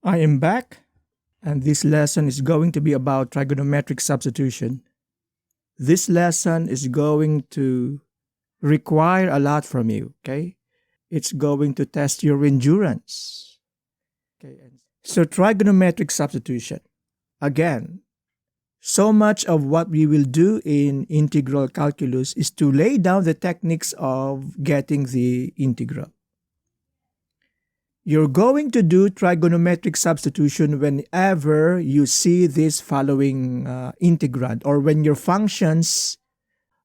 I am back, and this lesson is going to be about trigonometric substitution. This lesson is going to require a lot from you, okay? It's going to test your endurance. Okay. So trigonometric substitution. Again, so much of what we will do in integral calculus is to lay down the techniques of getting the integral. You're going to do trigonometric substitution whenever you see this following integrand, or when your functions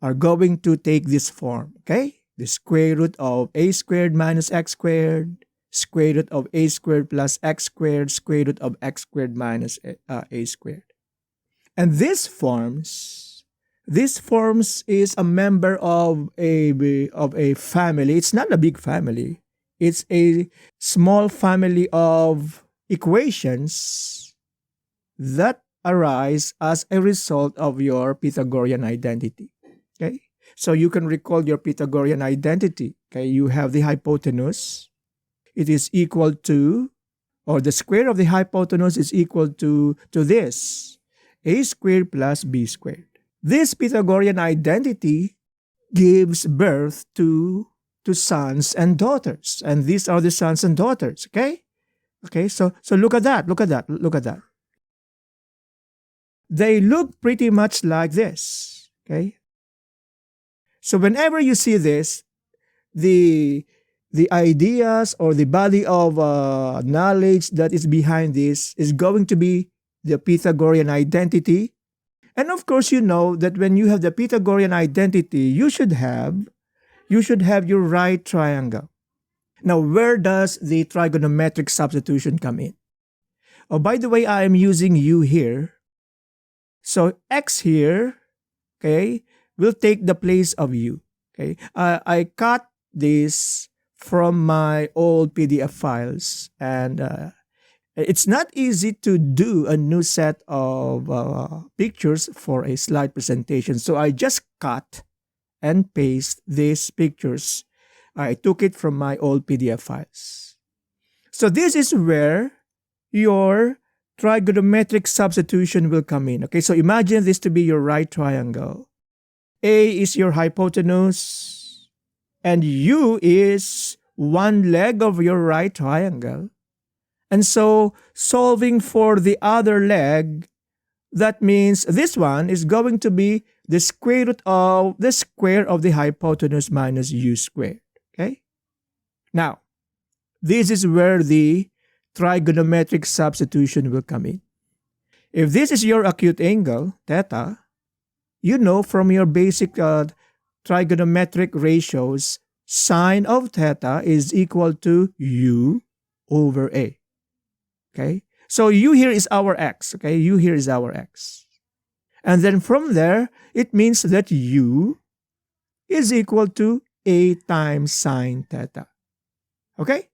are going to take this form, okay? The square root of a squared minus x squared, square root of a squared plus x squared, square root of x squared minus a squared. And this forms is a member of a family. It's not a big family. It's a small family of equations that arise as a result of your Pythagorean identity. Okay? So you can recall your Pythagorean identity. Okay? You have the hypotenuse. It is equal to, or the square of the hypotenuse is equal to this, a squared plus b squared. This Pythagorean identity gives birth to sons and daughters, and these are the sons and daughters. Okay, so look at that. They look pretty much like this. Okay, so whenever you see this, the ideas or the body of knowledge that is behind this is going to be the Pythagorean identity. And of course, you know that when you have the Pythagorean identity, you should have your right triangle. Now, where does the trigonometric substitution come in? Oh, by the way, I am using u here. So x here, okay, will take the place of u. Okay, I cut this from my old PDF files, and it's not easy to do a new set of pictures for a slide presentation. So I just cut and paste these pictures. I took it from my old PDF files. So this is where your trigonometric substitution will come in. Okay, so imagine this to be your right triangle. A is your hypotenuse, and U is one leg of your right triangle. And so solving for the other leg, that means this one is going to be the square root of the square of the hypotenuse minus u squared. Okay? Now, this is where the trigonometric substitution will come in. If this is your acute angle, theta, you know from your basic trigonometric ratios, sine of theta is equal to u over a. Okay? So u here is our x. Okay? U here is our x. And then from there, it means that u is equal to a times sine theta. Okay?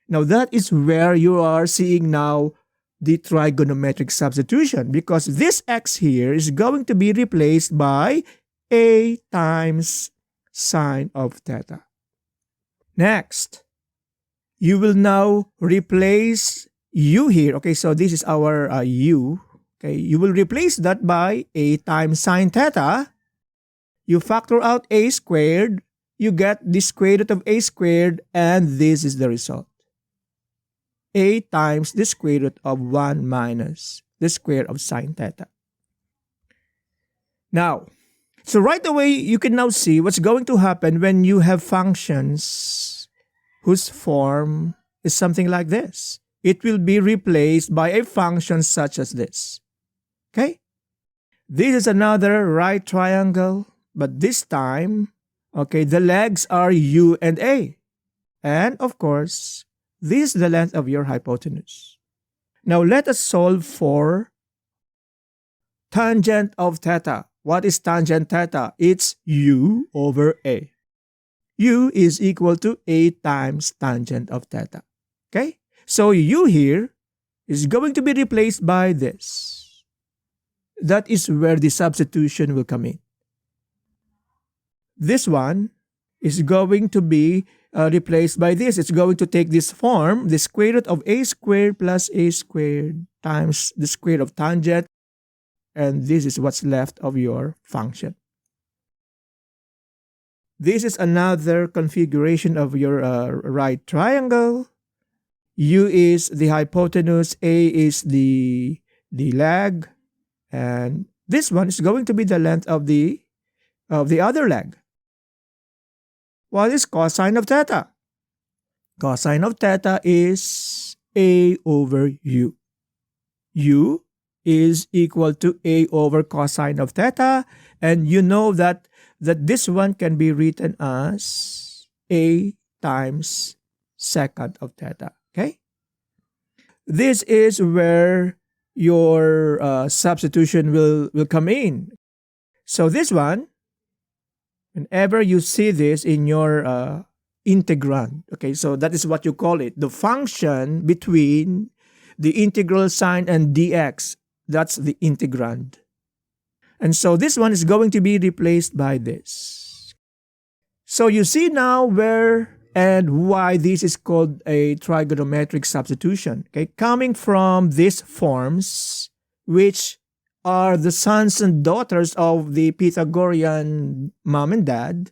Now that is where you are seeing now the trigonometric substitution, because this x here is going to be replaced by a times sine of theta. Next, you will now replace u here. Okay, so this is our u. Okay, you will replace that by a times sine theta. You factor out a squared, you get the square root of a squared, and this is the result. A times the square root of 1 minus the square of sine theta. Now, so right away, you can now see what's going to happen when you have functions whose form is something like this. It will be replaced by a function such as this. Okay? This is another right triangle, but this time, okay, the legs are u and a. And of course, this is the length of your hypotenuse. Now let us solve for tangent of theta. What is tangent theta? It's u over a. U is equal to a times tangent of theta. Okay? So u here is going to be replaced by this. That is where the substitution will come in. This one is going to be replaced by this. It's going to take this form, the square root of a squared plus a squared times the square of tangent, and this is what's left of your function. This is another configuration of your right triangle. U is the hypotenuse, A is the leg, and this one is going to be the length of the other leg. What is cosine of theta? Cosine of theta is A over U. U is equal to A over cosine of theta, and you know that this one can be written as A times secant of theta. Okay? This is where your substitution will come in. So this one, whenever you see this in your integrand, okay, so that is what you call it, the function between the integral sign and dx, that's the integrand. And so this one is going to be replaced by this. So you see now where and why this is called a trigonometric substitution. Okay, coming from these forms, which are the sons and daughters of the Pythagorean mom and dad,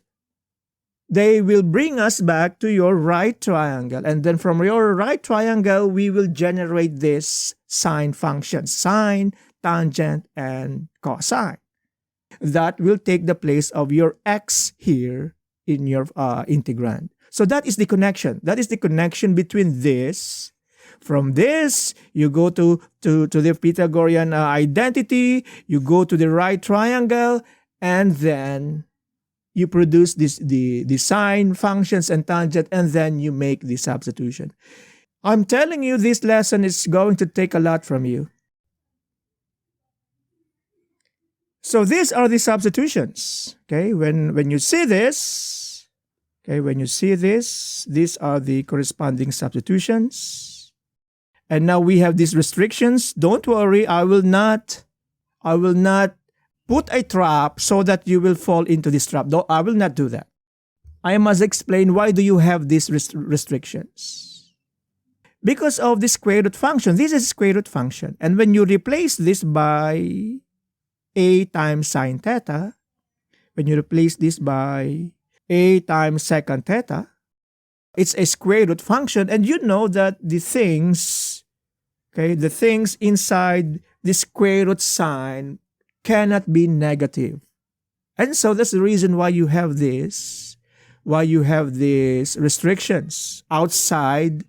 they will bring us back to your right triangle. And then from your right triangle, we will generate this sine function, sine, tangent, and cosine. That will take the place of your x here in your integrand. So that is the connection. That is the connection between this. From this, you go to the Pythagorean identity, you go to the right triangle, and then you produce the sine functions and tangent, and then you make the substitution. I'm telling you, this lesson is going to take a lot from you. So these are the substitutions. Okay, when you see this, okay, when you see this, these are the corresponding substitutions. And now we have these restrictions. Don't worry, I will not put a trap so that you will fall into this trap. No, I will not do that. I must explain why do you have these restrictions. Because of the square root function. This is a square root function. And when you replace this by a times sine theta, when you replace this by a times secant theta, it's a square root function, and you know that the things inside the square root sign cannot be negative. And so that's the reason why you have this, why you have these restrictions outside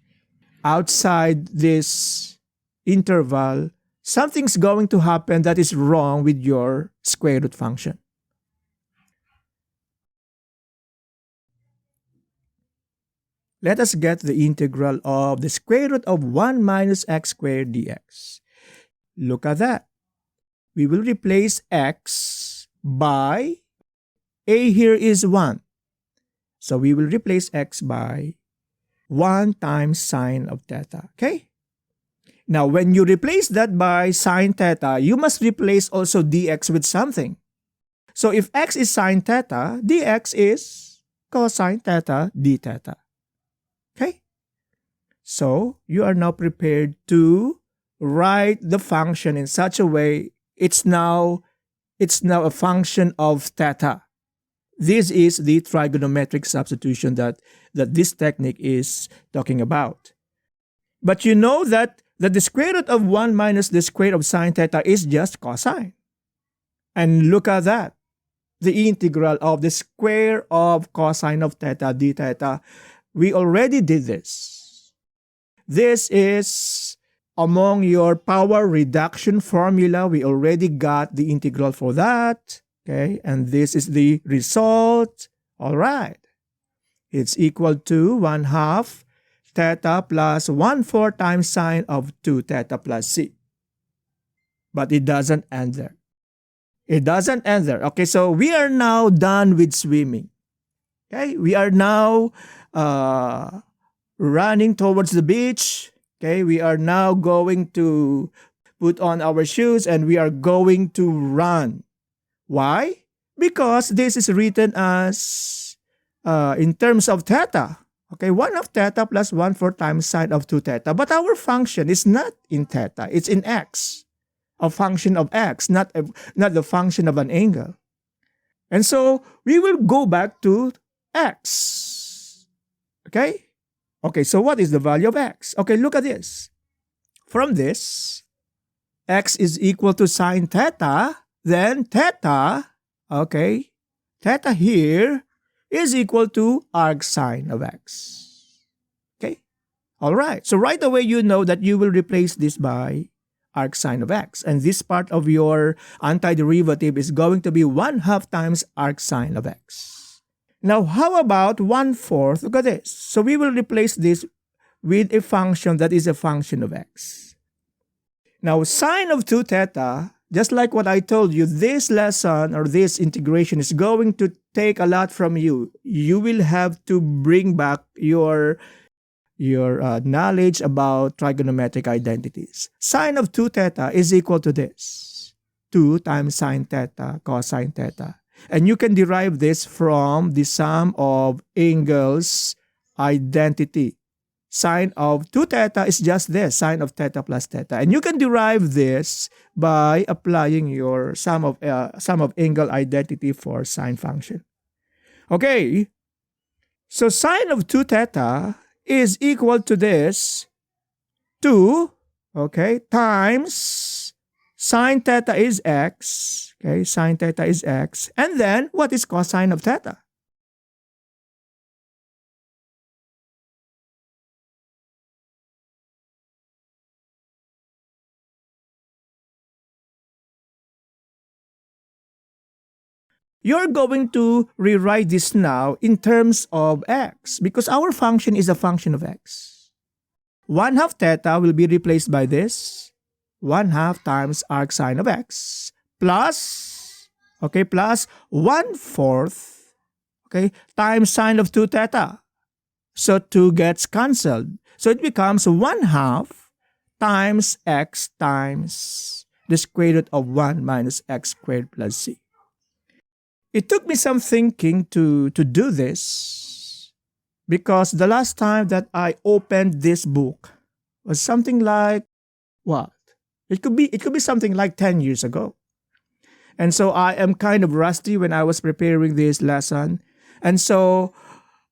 this interval. Something's going to happen that is wrong with your square root function. Let us get the integral of the square root of 1 minus x squared dx. Look at that. We will replace x by, a here is 1. So we will replace x by 1 times sine of theta. Okay? Now, when you replace that by sine theta, you must replace also dx with something. So if x is sine theta, dx is cosine theta d theta. Okay? So you are now prepared to write the function in such a way it's now a function of theta. This is the trigonometric substitution that this technique is talking about. But you know that the square root of 1 minus the square of sine theta is just cosine. And look at that. The integral of the square of cosine of theta d theta. We already did this. This is among your power reduction formula. We already got the integral for that. Okay, and this is the result. All right. It's equal to 1/2 theta plus 1/4 times sine of 2 theta plus c. But it doesn't end there. It doesn't end there. Okay, so we are now done with swimming. Okay, we are now running towards the beach. Okay, we are now going to put on our shoes and we are going to run. Why? Because this is written as in terms of theta. Okay, 1 half theta plus 1/4 times sine of 2 theta. But our function is not in theta, it's in x. A function of x, not the function of an angle. And so we will go back to x. Okay? Okay, so what is the value of x? Okay, look at this. From this, x is equal to sine theta, then theta, okay, theta here is equal to arcsine of x. Okay? All right. So right away, you know that you will replace this by arcsine of x. And this part of your antiderivative is going to be 1/2 times arcsine of x. Now, how about 1/4? Look at this. So we will replace this with a function that is a function of x. Now, sine of 2 theta, just like what I told you, this lesson or this integration is going to take a lot from you. You will have to bring back your knowledge about trigonometric identities. Sine of 2 theta is equal to this. 2 times sine theta cosine theta. And you can derive this from the sum of angles identity. Sine of 2 theta is just this, sine of theta plus theta. And you can derive this by applying your sum of angle identity for sine function. Okay, so sine of 2 theta is equal to this 2, okay, times sine theta is x, okay, sine theta is x, and then what is cosine of theta? You're going to rewrite this now in terms of x because our function is a function of x. 1/2 theta will be replaced by this 1/2 times arcsine of x plus, okay, plus 1/4, okay, times sine of 2 theta. So 2 gets cancelled. So it becomes 1/2 times x times the square root of 1 minus x squared plus c. It took me some thinking to do this because the last time that I opened this book was something like what? It could be something like 10 years ago. And so I am kind of rusty when I was preparing this lesson. And so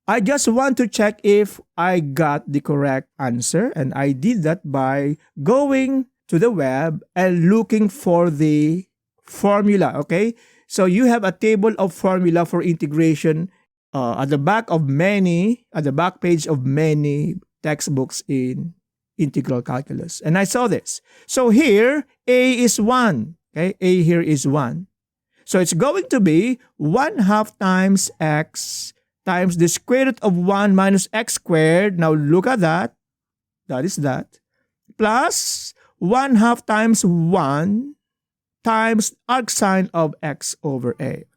I just want to check if I got the correct answer. And I did that by going to the web and looking for the formula, okay? So you have a table of formula for integration at the back page of many textbooks in integral calculus. And I saw this. So here, a is 1. Okay, a here is 1. So it's going to be 1/2 times x times the square root of 1 minus x squared. Now look at that. That is that. Plus 1/2 times 1 times arcsine of x over a.